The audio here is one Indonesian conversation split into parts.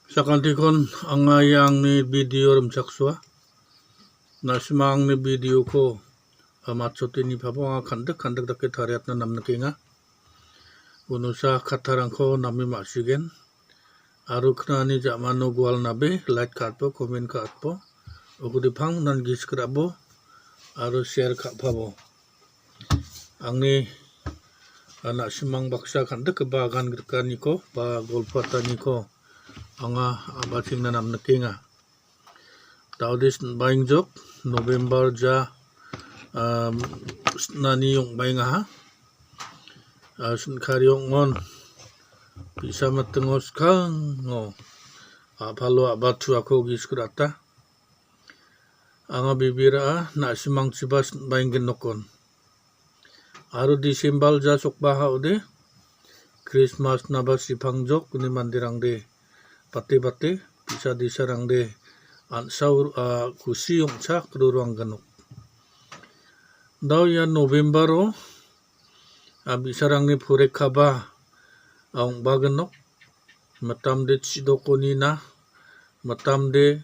Sakantikon ang ayang ni video rum sakswa nasimang ni video ko amatsote ni pabong kandak dakke thariat na namna kinga unusa khatharang ko nami masigen arukna ni jamano gwal nabe like katpo comment katpo ugudi phang nan gis krabo aru share kapabo angni nasimang baksa kandak bagan gerkani ko ba golpatani ko anga abating na namna kinga Taudis baingjok November ja nani yung bainga ha sunkaryong ngon bisa matengos kang ngo apalo abatu ako giskurata anga bibira na simang sibas baingin nokon aru December ja sokbaha ude Christmas na ba sipangjok ni mandirang de pati bisa disarang de ansaur kusiyong cha kruruang ganok daw ya November o bisarang ni pure kaba ang baganok matam de chidoko ni na matam de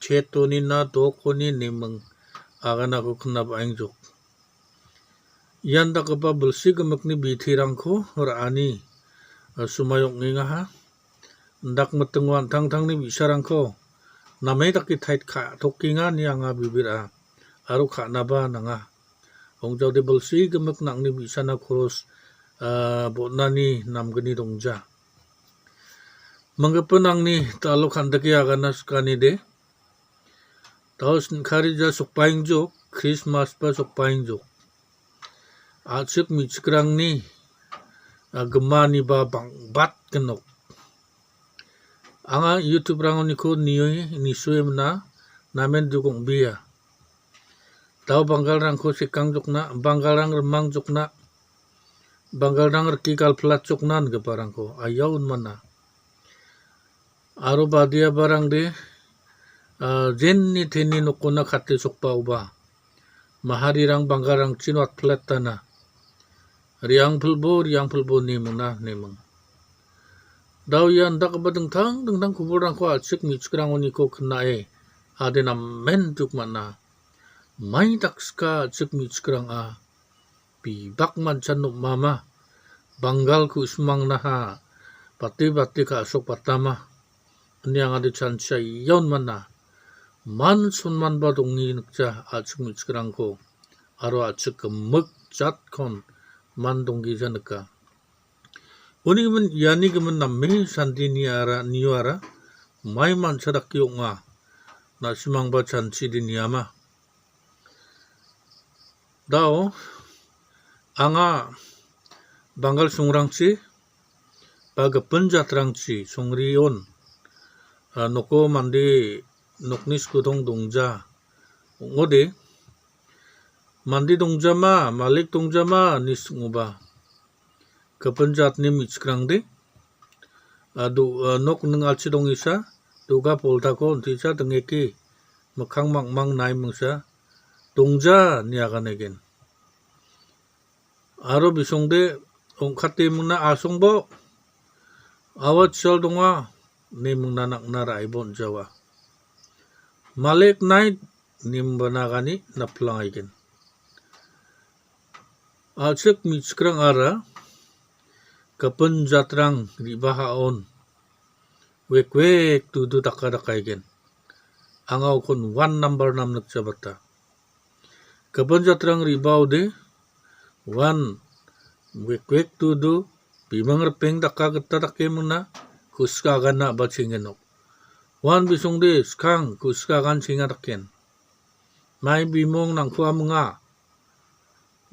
cheto ni na doko ni nimang agana ko knab aingjok yan da kaba bulsi gamak ni bithirang ko rani sumayong nginga ha ndak matengwan tang ni bisarang ko namay takit hait ka tokinga ni anga bibira aru ka naba nanga ongjaw de bulsi gamak nang ni bisana cross botnani namgani dongja mangapanang ni talo khandaki aganas kani de taus khari ja sokpaing jok Christmas pa sokpaing jok achik michkrang ni gemani ba bang bat kenok anga YouTube rangon niko ni suem na namen dukong biya tau banggal rang ko sikang jokna banggal rang remang jokna banggal rang rkikal plat joknan ke parang ko ayaun mana aro badia barang de jen ni theni nokona khate sokpa uba mahari rang banggal rang chinwat plat tana riang phulbo ni muna nemang daw yan dak badeng tang kuburang ko atsik michkrang oni ko knae ade men tuk mana mai takska atsik michkrang bak man chanuk mama banggal ku usmang naha pati ka asok patama niang ade chancha yon mana man sunman badong ni nukja atsik michkrang ko aro atsik kemuk jat kon man donggi janaka Uni gemen yani gemen namme santi niara mai man sadak yonga na simang ba chanchi di niyama dao anga banggal sungrangchi baga penjatrangchi sungrion noko mandi noknis kudong dongja ngode mandi dongja ma malik dongja ma nis nguba kepenjat ni michkrang de nok nung alchidong isa duga polta ko tisa dengeki makhang mang nai mungsa dongja niaga negen aro bisongde ongkhate mungna asongbo awat sel donga ne mungna nak narai bon jawa malek nai nimbanagani naplangigen alchek michkrang ara kapen jatrang ribahaon wek tudu takadakaigen angaw kon 1 number nam nagsabata kapen jatrang ribau de 1 wek tudu bimang repeng dakagata takemuna kuskagan na batsingenok 1 bisong de skang kuskagan singataken mai bimong nang kuwa mga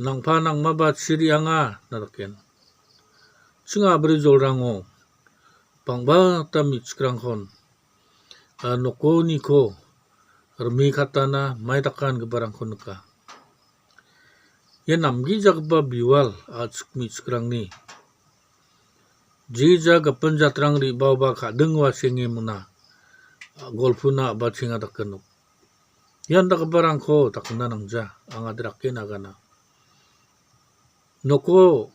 nang panang mabat sirianga nataken Singa brizol rango pangba tamit skrangkon noko niko rmi katana mai takan ke barang konka yan namgi jagba biwal atsuk mit skrang ni jija gapen jatrang ribau ba kadeng wasingi muna golfuna ba singa takenuk yan tak barang ko takna nangja anga draken agana noko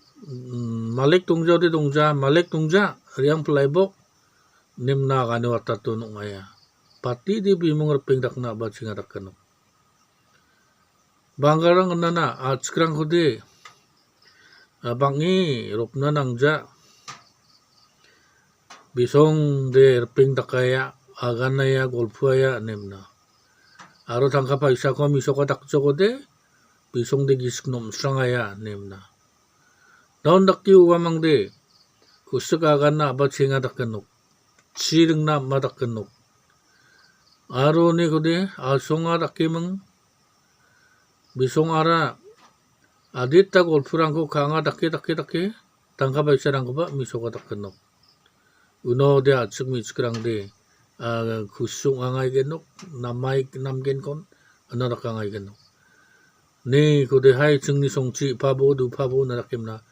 Malek tongja riang pelaibok nimna gani watatu nung aya pati di bimong reping dak na ba singa dak kanok banggarang nana sekarang kode bangi ropna nangja bisong de reping dak kaya agana ya golfu aya nimna aro tangka paisa ko misoko dak jokode bisong de gisknom sangaya nimna daun dak ki uwamang de kusuk agana ba singa dak kanok Sireng na madak kenuk. Aro ni kode asonga dakimeng bisong ara adita golfurang ko kanga dake tangka baisarang ko ba misoka dak kenuk. Uno de atsuk mitskrang de kusung angai genuk namai namgen kon ana dak angai genuk. Ni kode hai chungni songchi pabo du pabo na dakim na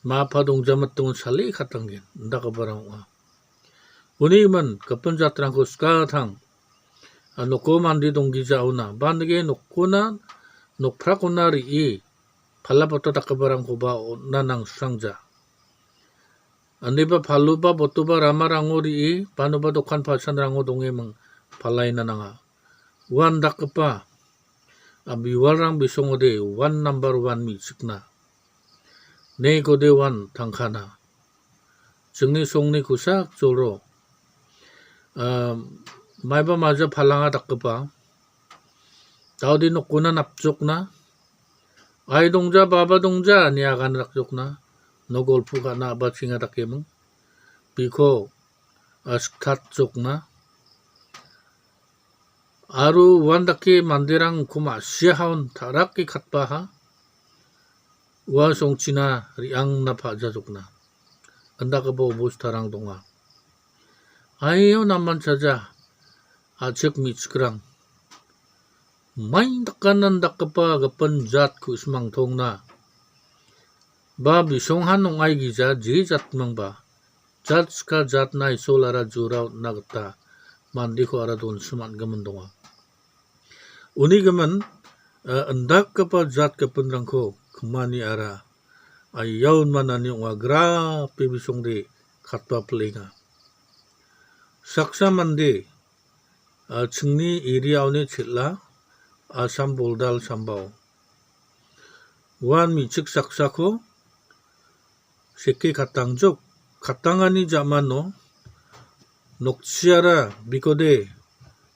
ma padong jamat tong sali khatanggen ndak barang Uniman kapan jatrang ko skatang noko mandi donggi jauna bandege nokona nokpra konari I palapoto takabarang ko ba nanang sangja andi ba palu ba boto ba ramarangori I pano ba dokan pasan rango donge mang palay na nga wan dakapa abiwarang bisongode 1 number 1 misik na ne ko de 1 tangkana jengni songni kusak joro maiba maja phalanga dakpa taudi nokuna napjokna ai dongja baba dongja niagan rakjokna no golfu kana ba singa dakemeng biko askhat jokna aru wandake mandirang kuma siahaun tharaki khatpaha wa songchina riang na phaja jokna andaka bo bostarang donga ayo naman saja ajak mitskrang main takanan dakapa gapan jat ku ismang thong na ba bisong hanong ay giza jat mang ba jat ska jat na isolara juraw nagta mandi ko ara don suman gamandonga uni gaman andak kapa jat kapanrang ko kemani ara ayaw manani nga grabe bisong de khatpa plinga Saksa mande chungni area ne chitla Asam Boldal Sambao wan michik saksa ko seke katangjok katangani jamano nokchiara bikode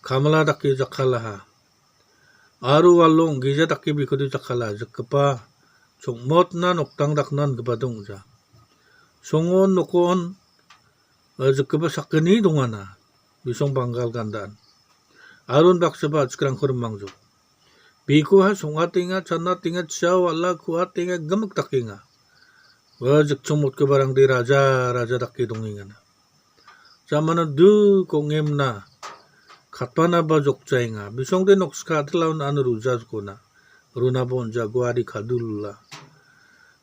kamala dake jakalaha aru walong gija dake bikode jakala jakpa chongmot na noktang daknan gebadong ja songon nokon jakpa sakani dongana bisong banggal gandaan arun baksaba sekarang kurang mangjo biku ha songa tinga chana tinga chaw ala kuha tinga gamak takinga wa jakchomot ke barang di raja dake dongingana zamana du kongem na khatpana ba jokchainga bisong de nokska tlaun an ruja kona runa bon jagwari khadulla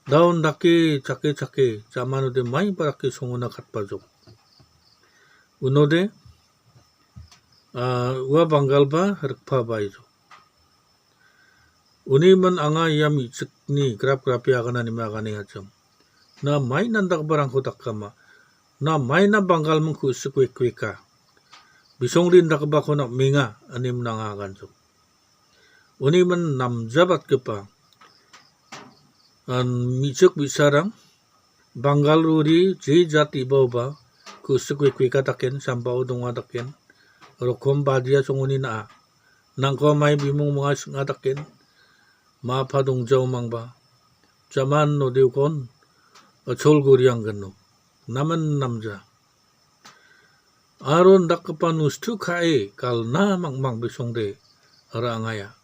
daun dake chake zamana de mai parake songona khatpa jok unode wa banggal ba rekpa baijo uni man anga yam ichikni grap ya kana ni magani hacham na mai nandak barang ko takama na mai na banggal mengku sekweka bisong rin dakba ko na minga anim nanga ganjo uni man namjabat kepa an michuk bisarang banggal ruri ji jati bawba kusukweka taken sambao donga taken rokom badia songoni na nangko mai bimong mga singa taken ma padong jaw mangba jaman no deukon chol goriang gano naman namja aron dakpan ustu khae kal na mangmang bisong de arangaya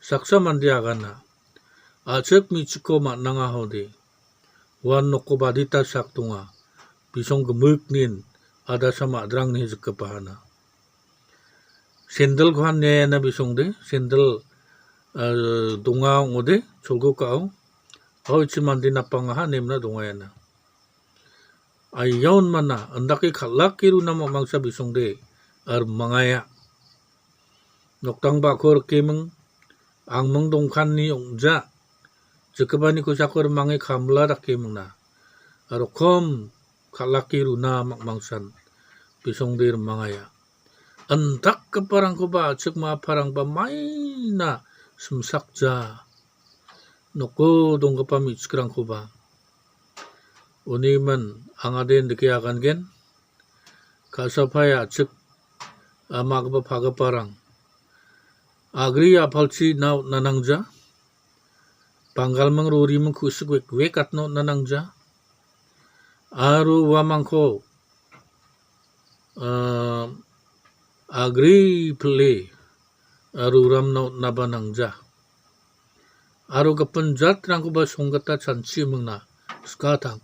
saksa mandia gana achek michiko ma nanga hode wan noko badita saktunga bisong gemuknin ada sama drang ni zekapahana sendal khan ne na bisong de sendal donga ngode cholgo kao hoi chimandi na pangaha nemna donga yana ayawn mana andaki khalaki ru na mangsa bisong de ar mangaya noktang ba khor kemeng ang meng dongkhan ni ongja jekabani ko sakor mangi khamla dak kemeng na arokom khalaki ru na mangsan bisongdir mangaya antak ka parang ko ba cek ma parang ba may na sumsakja noko dong ka pamit skrang ko ba uniman ang aden dikiakan gen kasapaya cek amag ba paga parang agri apalchi na nanangja panggal mangruri mengkusuk wekat no nanangja aru wamangko agri play aru ramno nabanangja aru kapanjat rangko ba songgata chanchi mengna skatang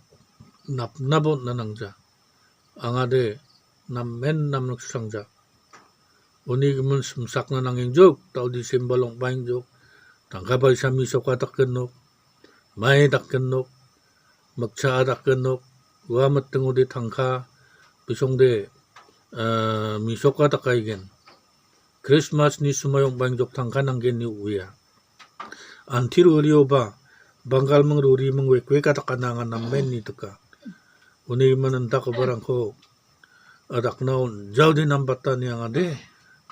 napnabot nanangja angade nammen namnok sangja uni gemen sumsak nananging jok tau di sembalong paing jok tangkabay sa miso katak kenok may tak kenok magcha tak kenok wamat tengo di tangka bisongde misoka takaigen Christmas ni sumayong bangjok tangka nanggen ni uya antir ulio ba banggal mengruri mengwekwe katakanangan namen ni teka uni manenta ko barang ko adak naon jauh di nampatan yang ade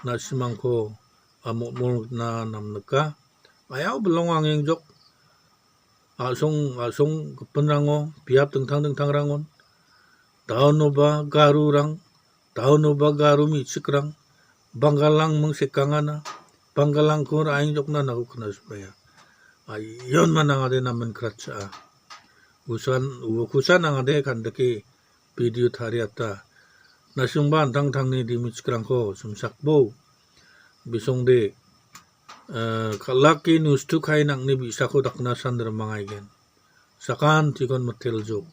na simangko amok na namneka ayaw belong angeng jok asong kepenrango piap tengtang rangon taon no ba garurang taon no ba garumi sikrang banggalang mengsekangana banggalang ko raing jok na nakukna supaya ayon man ang ade naman kratsa ukusan ang ade kandaki video tariata nasungban tang ni di mitsikrang ko sumsakbo bisongde kalaki news tu kai nang ni bisa ko dakna sandra mangaigen sakan tikon matel jok